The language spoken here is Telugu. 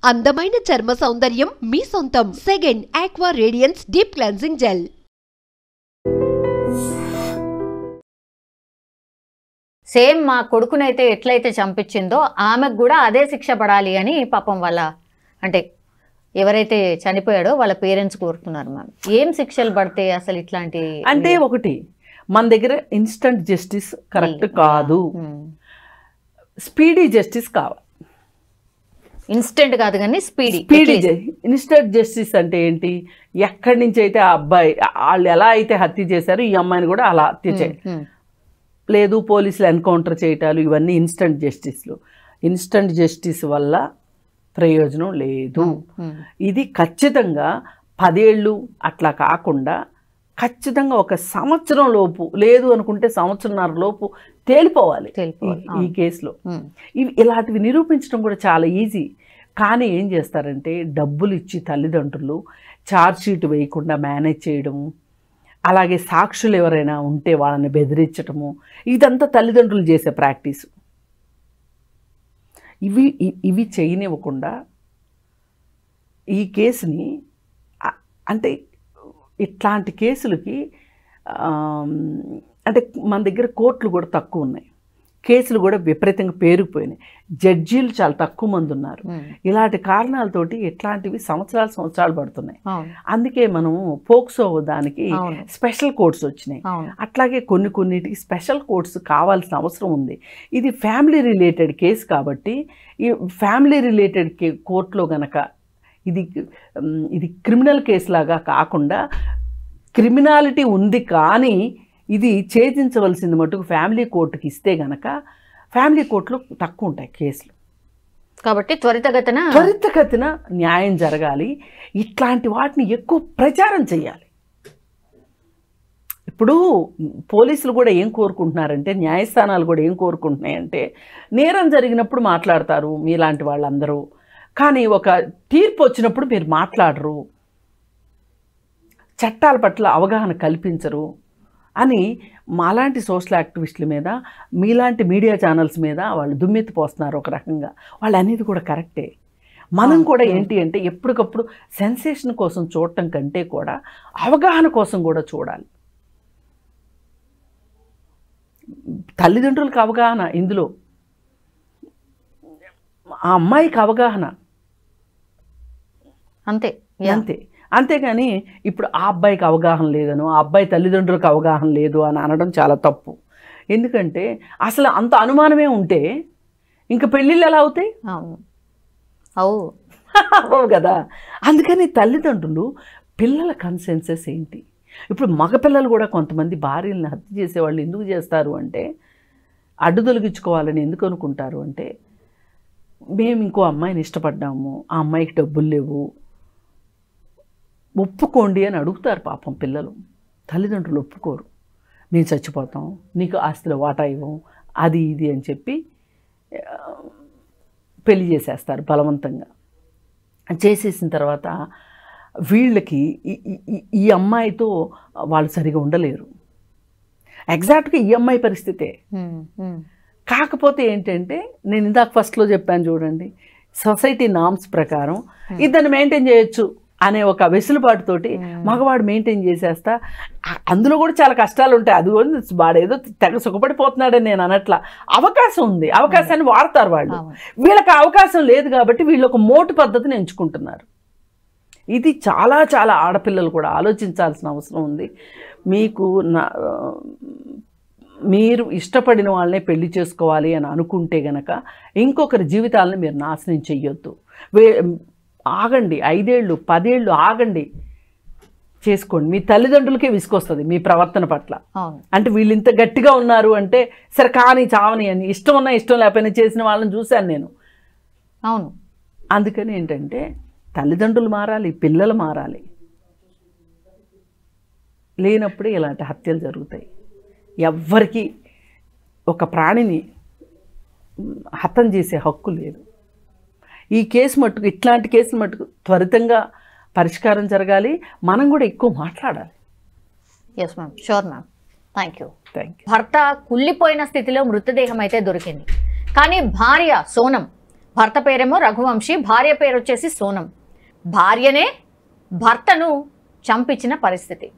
అందమైన చర్మ సౌందర్యం మీ సొంతం. Second aqua radiance deep cleansing gel. Same మా కొడుకునైతే ఎట్లయితే చంపించిందో ఆమెకు కూడా అదే శిక్ష పడాలి అని పాపం వాళ్ళ అంటే ఎవరైతే చనిపోయాడో వాళ్ళ పేరెంట్స్ కోరుతున్నారు. మ్యామ్ ఏం శిక్షలు పడితే అసలు ఇట్లాంటి అంటే ఒకటి మన దగ్గర ఇన్స్టంట్ జస్టిస్ కరెక్ట్ కాదు, స్పీడీ జస్టిస్ కావాలి. ఇన్స్టెంట్ కాదు కానీ స్పీడీ. ఇన్స్టంట్ జస్టిస్ అంటే ఏంటి? ఎక్కడి నుంచి అయితే ఆ అబ్బాయి వాళ్ళు ఎలా అయితే హత్య చేశారో ఈ అమ్మాయిని కూడా అలా హత్య చేయాలి. లేదు పోలీసులు ఎన్కౌంటర్ చేయటాలు, ఇవన్నీ ఇన్స్టంట్ జస్టిస్లు. ఇన్స్టంట్ జస్టిస్ వల్ల ప్రయోజనం లేదు. ఇది ఖచ్చితంగా 10 ఏళ్ళు అట్లా కాకుండా ఖచ్చితంగా 1 సంవత్సరం లోపు, లేదు అనుకుంటే సంవత్సరంన్నర లోపు తేలిపోవాలి ఈ కేసులో. ఇలాంటివి నిరూపించడం కూడా చాలా ఈజీ. కానీ ఏం చేస్తారంటే డబ్బులు ఇచ్చి తల్లిదండ్రులు ఛార్జ్ షీట్ వేయకుండా మేనేజ్ చేయడము, అలాగే సాక్షులు ఎవరైనా ఉంటే వాళ్ళని బెదిరించటము, ఇదంతా తల్లిదండ్రులు చేసే ప్రాక్టీసు. ఇవి చేయనివ్వకుండా ఈ కేసుని అంటే ఇట్లాంటి కేసులకి అంటే మన దగ్గర కోర్టులు కూడా తక్కువ ఉన్నాయి, కేసులు కూడా విపరీతంగా పేరుకుపోయినాయి, జడ్జీలు చాలా తక్కువ మంది ఉన్నారు. ఇలాంటి కారణాలతోటి ఇట్లాంటివి సంవత్సరాలు పడుతున్నాయి. అందుకే మనం పోక్సో దానికి స్పెషల్ కోర్ట్స్ వచ్చినాయి. అట్లాగే కొన్నిటికి స్పెషల్ కోర్ట్స్ కావాల్సిన అవసరం ఉంది. ఇది ఫ్యామిలీ రిలేటెడ్ కేసు కాబట్టి ఈ ఫ్యామిలీ రిలేటెడ్ కోర్టులో గనక ఇది క్రిమినల్ కేసు లాగా కాకుండా, క్రిమినాలిటీ ఉంది కానీ ఇది ఛేదించవలసింది మటుకు ఫ్యామిలీ కోర్టుకి ఇస్తే గనక ఫ్యామిలీ కోర్టులో తక్కువ ఉంటాయి కేసులు. కాబట్టి త్వరితగతిన న్యాయం జరగాలి. ఇట్లాంటి వాటిని ఎక్కువ ప్రచారం చేయాలి. ఇప్పుడు పోలీసులు కూడా ఏం కోరుకుంటున్నారంటే, న్యాయస్థానాలు కూడా ఏం కోరుకుంటున్నాయంటే, నేరం జరిగినప్పుడు మాట్లాడతారు మీలాంటి వాళ్ళందరూ, కానీ ఒక తీర్పు వచ్చినప్పుడు మీరు మాట్లాడరు, చట్టాల పట్ల అవగాహన కల్పించరు అని మాలాంటి సోషల్ యాక్టివిస్టుల మీద, మీలాంటి మీడియా ఛానల్స్ మీద వాళ్ళు దుమ్మెత్తిపోస్తున్నారు ఒక రకంగా. వాళ్ళు అనేది కూడా కరెక్టే. మనం కూడా ఏంటి అంటే ఎప్పటికప్పుడు సెన్సేషన్ కోసం చూడటం కంటే కూడా అవగాహన కోసం కూడా చూడాలి. తల్లిదండ్రులకు అవగాహన, ఇందులో ఆ అమ్మాయికి అవగాహన, అంతేగాని ఇప్పుడు ఆ అబ్బాయికి అవగాహన లేదను, ఆ అబ్బాయి తల్లిదండ్రులకు అవగాహన లేదు అని అనడం చాలా తప్పు. ఎందుకంటే అసలు అంత అనుమానమే ఉంటే ఇంకా పెళ్ళిళ్ళు ఎలా అవుతాయి? అవు కదా. అందుకని తల్లిదండ్రులు పిల్లల కన్సెన్సెస్ ఏంటి? ఇప్పుడు మగపిల్లలు కూడా కొంతమంది భార్యలను హత్య చేసేవాళ్ళు ఎందుకు చేస్తారు అంటే, అడ్డు తొలగించుకోవాలని ఎందుకు అనుకుంటారు అంటే, మేము ఇంకో అమ్మాయిని ఇష్టపడ్డాము, ఆ అమ్మాయికి డబ్బులు లేవు, ఒప్పుకోండి అని అడుగుతారు. పాపం పిల్లలు, తల్లిదండ్రులు ఒప్పుకోరు. మేము చచ్చిపోతాం, నీకు ఆస్తిలో వాటా ఇవ్వం, అది ఇది అని చెప్పి పెళ్లి చేసేస్తారు బలవంతంగా. చేసేసిన తర్వాత వీళ్ళకి ఈ అమ్మాయితో వాళ్ళు సరిగా ఉండలేరు. ఎగ్జాక్ట్గా ఈ అమ్మాయి పరిస్థితే. కాకపోతే ఏంటంటే, నేను ఇందాక ఫస్ట్లో చెప్పాను చూడండి, సొసైటీ నామ్స్ ప్రకారం ఇద్దరిని మెయింటైన్ చేయొచ్చు అనే ఒక వెసులుబాటుతోటి మగవాడు మెయింటైన్ చేసేస్తా. అందులో కూడా చాలా కష్టాలు ఉంటాయి. అది వాడేదో తెగ సుఖపడిపోతున్నాడని నేను అనట్లా. అవకాశం ఉంది, అవకాశాన్ని వాడతారు వాళ్ళు. వీళ్ళకి అవకాశం లేదు కాబట్టి వీళ్ళు ఒక మోటు పద్ధతిని ఎంచుకుంటున్నారు. ఇది చాలా చాలా ఆడపిల్లలు కూడా ఆలోచించాల్సిన అవసరం ఉంది. మీరు ఇష్టపడిన వాళ్ళనే పెళ్లి చేసుకోవాలి అని అనుకుంటే గనక ఇంకొకరి జీవితాలను మీరు నాశనం చెయ్యొద్దు. ఆగండి, 5 ఏళ్ళు 10 ఏళ్ళు ఆగండి, చేసుకోండి. మీ తల్లిదండ్రులకే విసుకొస్తుంది మీ ప్రవర్తన పట్ల. అంటే వీళ్ళు ఇంత గట్టిగా ఉన్నారు అంటే సరే కానీ చావని అని, ఇష్టం ఉన్నా ఇష్టం లేకపోయినా చేసిన వాళ్ళని చూశాను నేను. అవును. అందుకని ఏంటంటే తల్లిదండ్రులు మారాలి, పిల్లలు మారాలి. లేనప్పుడే ఇలాంటి హత్యలు జరుగుతాయి. ఎవ్వరికి ఒక ప్రాణిని హతం చేసే హక్కు లేదు. ఈ కేసు మట్టుకు, ఇట్లాంటి కేసులు మట్టుకు త్వరితంగా పరిష్కారం జరగాలి. మనం కూడా ఎక్కువ మాట్లాడాలి. Yes ma'am, sure ma'am. Thank you. భర్త కుళ్ళిపోయిన స్థితిలో మృతదేహం అయితే దొరికింది, కానీ భార్య సోనం భర్త పేరేమో రఘువంశీ, భార్య పేరు వచ్చేసి సోనం. భార్యనే భర్తను చంపించిన పరిస్థితి.